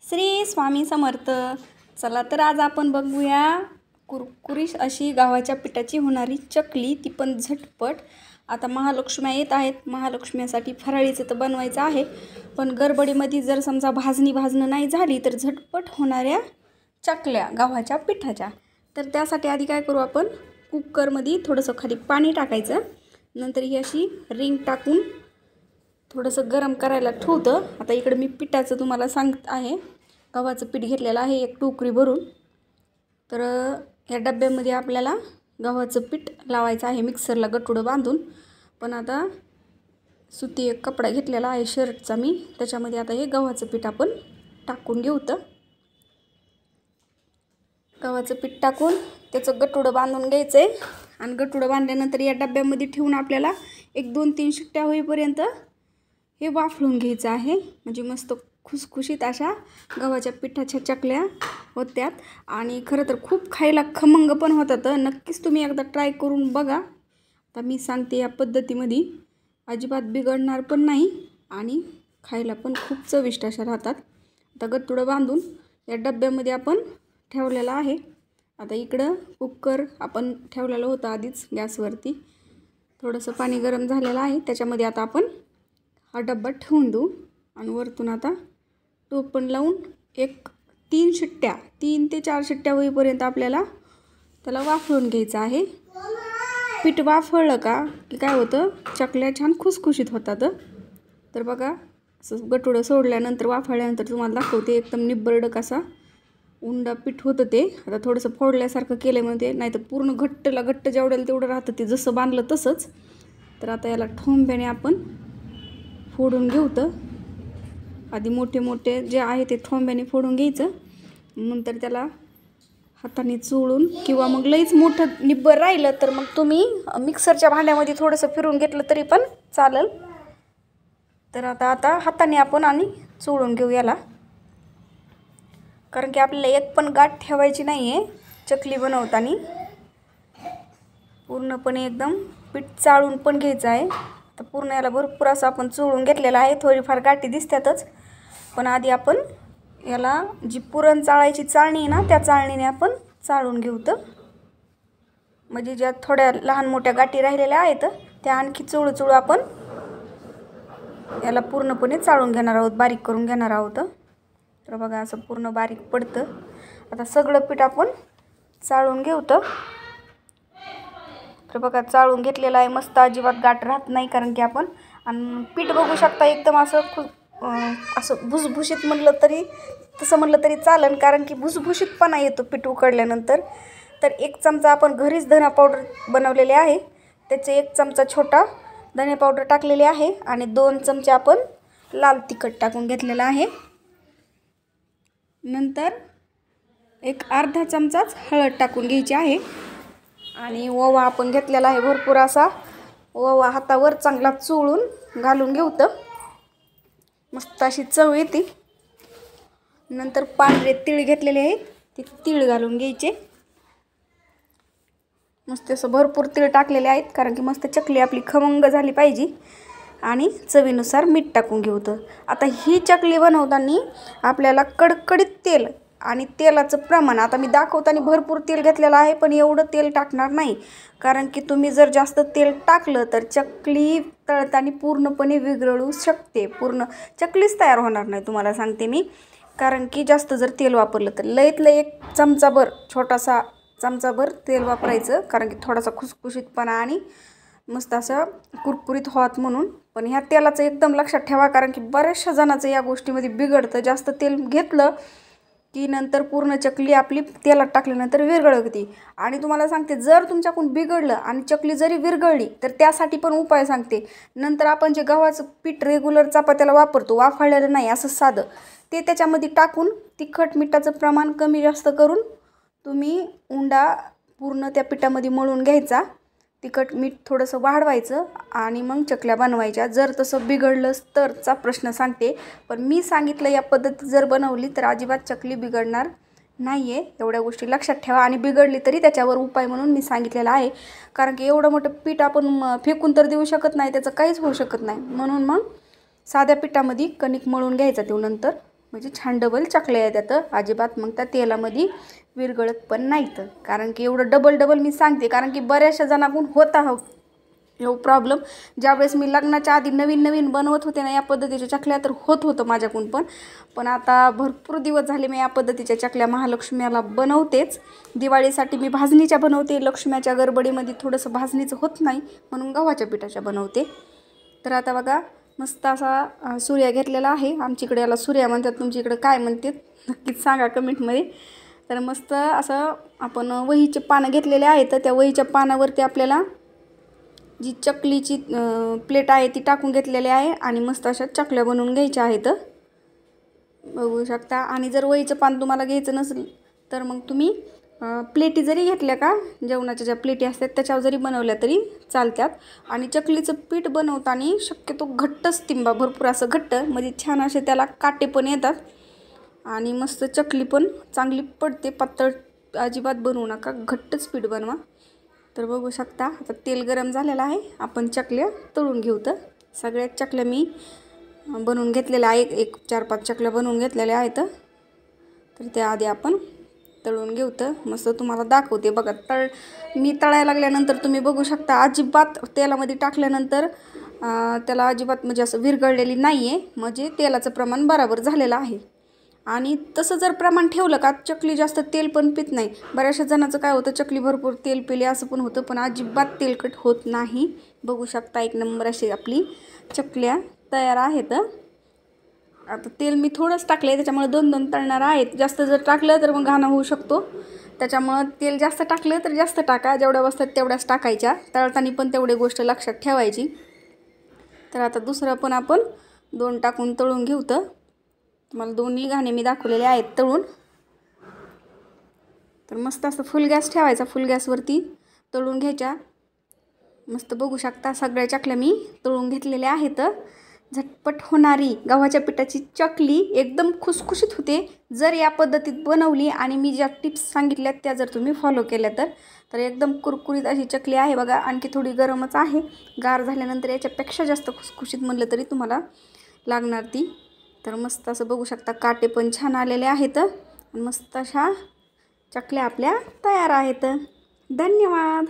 श्री स्वामी समर्थ. चला तर आज आपण बघूया कुरकुरीत अशी गव्हाच्या पिठाची होणारी चकली, ती पण झटपट. आता महालक्ष्म्या येत आहेत, महालक्ष्म्यासाठी फराळीचं तर बनवायचं आहे, पण गडबडीमध्ये जर समजा भाजणं नाही झाली तर झटपट होणाऱ्या चकल्या गव्हाच्या पिठाच्या. तर त्यासाठी आधी काय करू आपण, कुकरमध्ये थोडंसं खाली पाणी टाकायचं, नंतर ही अशी रिंग टाकून थोडंसं गरम करायला ठेवतं. आता इकडे मी पिठाचं तुम्हाला सांगत आहे. गव्हाचं पीठ घेतलेलं आहे एक टोकरी भरून. तर या डब्यामध्ये आपल्याला गव्हाचं पीठ लावायचं आहे मिक्सरला गठुडं बांधून. पण आता सुती एक कपडा घेतलेला आहे शर्टचा मी, त्याच्यामध्ये आता हे गव्हाचं पीठ आपण टाकून घेऊ. तर गव्हाचं पीठ टाकून त्याचं गठुडं बांधून घ्यायचं आहे. आणि गठुडं बांधल्यानंतर या डब्यामध्ये ठेवून आपल्याला 1-2-3 शिट्ट्या होईपर्यंत हे वाफळून घ्यायचं आहे. म्हणजे मस्त खुसखुशीत अशा गव्हाच्या पिठाच्या चकल्या होत्यात. आणि खरं तर खूप खायला खमंग पण होतात. नक्कीच तुम्ही एकदा ट्राय करून बघा. आता मी सांगते या पद्धतीमध्ये, अजिबात बिघडणार पण नाही आणि खायला पण खूप चविष्ट अशा राहतात. आता गठुडं बांधून या डब्यामध्ये आपण ठेवलेला आहे. आता इकडं कुकर आपण ठेवलेलं होतं आधीच गॅसवरती. थोडंसं पाणी गरम झालेलं आहे, त्याच्यामध्ये आता आपण हा डब्बा ठेवून देऊ. आणि वरतून आता टोपण लावून 3 ते 4 शिट्ट्या होईपर्यंत आपल्याला त्याला वाफळून घ्यायचं आहे. पीठ वाफळलं का की काय होतं, चकल्या छान खुसखुशीत होतात. तर बघा, असं गठुडं सोडल्यानंतर वाफळल्यानंतर तुम्हाला दाखवते, एकदम निब्बरडक असा उंडा पीठ होतं ते. आता थोडंसं फोडल्यासारखं केलं म्हणजे, नाही तर पूर्ण घट्ट जेवढ्याला तेवढं राहतं ते, जसं बांधलं तसंच. तर आता याला ठोंब्याने आपण फोडून घेऊ. तर आधी मोठे जे आहे ते ठोंब्याने फोडून घ्यायचं. नंतर त्याला हाताने चोळून, किंवा मग लईच मोठं निब्बर राहिलं तर मग तुम्ही मिक्सरच्या भांड्यामध्ये थोडंसं फिरून घेतलं तरी पण चालेल. तर आता हाताने आपण आणि चोळून घेऊ याला, कारण की आपल्याला एक पण गाठ ठेवायची नाही आहे चकली बनवताना. पूर्णपणे एकदम पीठ चाळून पण घ्यायचं आहे. तर पूर्ण याला भरपूर असं आपण चोळून घेतलेलं आहे. थोडीफार गाठी दिसतातच, पण आधी आपण याला जी पुरण चाळायची चाळणी आहे ना, त्या चाळणीने आपण चाळून घेऊ. तर म्हणजे ज्या थोड्या लहान मोठ्या गाठी राहिलेल्या आहेत त्या आणखी चोळू आपण याला पूर्णपणे चाळून घेणार आहोत, बारीक करून घेणार आहोत. तर बघा, असं पूर्ण बारीक पडतं. आता सगळं पीठ आपण चाळून घेऊ. तर बघा, चाळून घेतलेलं आहे मस्त, अजिबात गाठ राहत नाही. कारण की आपण आणि पीठ बघू शकता एकदम असं भुसभुशीत म्हणलं तरी चालेल, कारण की भुसभुशीतपणा येतो पीठ उकडल्यानंतर. तर 1 चमचा आपण घरीच धना पावडर बनवलेले आहे, त्याचे 1 चमचा छोटा धने पावडर टाकलेले आहे. आणि 2 चमचे आपण लाल तिखट टाकून घेतलेला आहे. नंतर एक अर्धा चमचाच हळद टाकून घ्यायची आहे. आणि ओवा आपण घेतलेला आहे भरपूर असा. ओवा हातावर चांगला चोळून घालून घेऊ. तर मस्त अशी चव येते. नंतर पांढरे तीळ घेतलेले आहेत, ते तीळ घालून घ्यायचे. मस्त असं भरपूर तीळ टाकलेले आहेत, कारण की मस्त चकली आपली खमंग झाली पाहिजे. आणि चवीनुसार मीठ टाकून घेऊ. तर आता ही चकली बनवताना आपल्याला कडकडीत तेल आणि तेलाचं प्रमाण, आता मी दाखवताना भरपूर तेल घेतलेलं आहे, पण एवढं तेल टाकणार नाही. कारण की तुम्ही जर जास्त तेल टाकलं तर चकली तळताना पूर्णपणे विरघळू शकते, पूर्ण चकलीच तयार होणार नाही, तुम्हाला सांगते मी. कारण की जास्त जर तेल वापरलं तर लईत लई 1 चमचाभर, छोटासा चमचाभर तेल वापरायचं, कारण की थोडासा खुसखुशीतपणा आणि मस्त असं कुरकुरीत होत म्हणून. पण ह्या तेलाचं एकदम लक्षात ठेवा, कारण की बऱ्याचशा जणांचं या गोष्टीमध्ये बिघडतं. जास्त तेल घेतलं की नंतर पूर्ण चकली आपली तेलात टाकल्यानंतर विरघळते. आणि तुम्हाला सांगते, जर तुमच्याकडून बिघडलं आणि चकली जरी विरघळली तर त्यासाठी पण उपाय सांगते. नंतर आपण जे गव्हाचं पीठ रेग्युलर चपात्याला वापरतो, वाफळलेलं नाही असं साधं, ते त्याच्यामध्ये टाकून तिखट मिठाचं प्रमाण कमी जास्त करून तुम्ही उंडा पूर्ण त्या पिठामध्ये मळून घ्यायचा. तिखट मीठ थोडंसं वाढवायचं आणि मग चकल्या बनवायच्या. जर तसं बिघडलंच तरचा प्रश्न सांगते, पण मी सांगितलं या पद्धतीत जर बनवली तर अजिबात चकली बिघडणार नाही आहे. एवढ्या गोष्टी लक्षात ठेवा. आणि बिघडली तरी त्याच्यावर उपाय म्हणून मी सांगितलेला आहे. कारण की एवढं मोठं पीठ आपण फेकून तर देऊ शकत नाही, त्याचं काहीच होऊ शकत नाही. म्हणून मग साध्या पिठामध्ये कणिक मळून घ्यायचा. नंतर म्हणजे छान डबल चकल्या येतात अजिबात मग त्या तेलामध्ये विरघळत पण नाहीत. कारण की एवढं डबल मी सांगते कारण की बऱ्याचशा जणांकडून होता एवढं प्रॉब्लेम. ज्यावेळेस मी लग्नाच्या आधी नवीन बनवत होते ना या पद्धतीच्या चकल्या तर होतं माझ्याकडून पण आता भरपूर दिवस झाले मी या पद्धतीच्या चकल्या महालक्ष्मीला बनवतेच. दिवाळीसाठी मी भाजणीच्या बनवते, लक्ष्म्याच्या गडबडीमध्ये थोडंसं भाजणीचं होत नाही म्हणून गव्हाच्या पिठाच्या बनवते. तर आता बघा मस्त असा सूर्या घेतलेला आहे. आमच्याकडे याला सूर्या म्हणतात, तुमच्याकडे काय म्हणतात नक्कीच सांगा कमेंटमध्ये. तर मस्त असं आपण वहीचे पानं घेतलेले आहेत. तर त्या वहीच्या पानावरती आपल्याला जी चकलीची प्लेट आहे ती टाकून घेतलेली आहे आणि मस्त अशा चकल्या बनवून घ्यायच्या आहेत बघू शकता. आणि जर वहीचं पान तुम्हाला घ्यायचं नसेल तर मग तुम्ही प्लेटी जरी घेतल्या का जेवणाच्या ज्या प्लेटी असतात त्याच्यावर जरी बनवल्या तरी चालतात. आणि चकलीचं पीठ बनवताना शक्यतो घट्टच तिंबा, भरपूर असं घट्ट म्हणजे छान असे त्याला काटे पण येतात आणि मस्त चकली पण चांगली पडते. पातळ अजिबात बनवू नका, घट्टच पीठ बनवा. तर बघू शकता आता तेल गरम झालेलं आहे, आपण चकल्या तळून घेऊ. तर सगळ्या चकल्या मी बनवून घेतलेल्या आहे, 4-5 चकल्या बनवून घेतलेल्या आहेत. तर त्याआधी आपण तळून घेऊ. तर मस्त तुम्हाला दाखवते बघा. मी तळायला लागल्यानंतर तुम्ही बघू शकता अजिबात तेलामध्ये टाकल्यानंतर त्याला अजिबात म्हणजे असं विरघळलेली नाही आहे, म्हणजे तेलाचं प्रमाण बरोबर झालेलं आहे. आणि तसं जर प्रमाण ठेवलं का चकली जास्त तेल पण पित नाही. बऱ्याचशा जणांचं काय होतं चकली भरपूर तेल पिले असं पण होतं, पण अजिबात तेलकट होत नाही. बघू शकता एक नंबर अशी आपली चकल्या तयार आहेत. आता तेल मी थोडंच टाकलं आहे त्याच्यामुळे 2-2 तळणार आहेत. जास्त जर टाकलं तर मग घाणा होऊ शकतो, त्याच्यामुळं तेल जास्त टाकलं तर जास्त टाका, जेवढ्या वस्तात तेवढ्याच टाकायच्या. तळताना पण तेवढी गोष्ट लक्षात ठेवायची. तर आता दुसरं पण आपण 2 टाकून तळून घेऊ. तर तुम्हाला दोन्ही घाणे मी दाखवलेले आहेत तळून. तर मस्त असं फुल गॅस ठेवायचा, फुल गॅसवरती तळून घ्यायच्या. मस्त बघू शकता सगळ्या चकल्या मी तळून घेतलेल्या आहेत. झटपट होणारी गव्हाच्या पिठाची चकली एकदम खुसखुशीत होते जर या पद्धतीत बनवली आणि मी ज्या टिप्स सांगितल्यात त्या जर तुम्ही फॉलो केल्या तर एकदम कुरकुरीत अशी चकली आहे बघा. आणखी थोडी गरमच आहे, गार झाल्यानंतर याच्यापेक्षा जास्त खुसखुशीत म्हणलं तरी तुम्हाला लागणार ती. तर मस्त असं बघू शकता काटे पण छान आलेले आहेत. मस्त अशा चकल्या आपल्या तयार आहेत. धन्यवाद.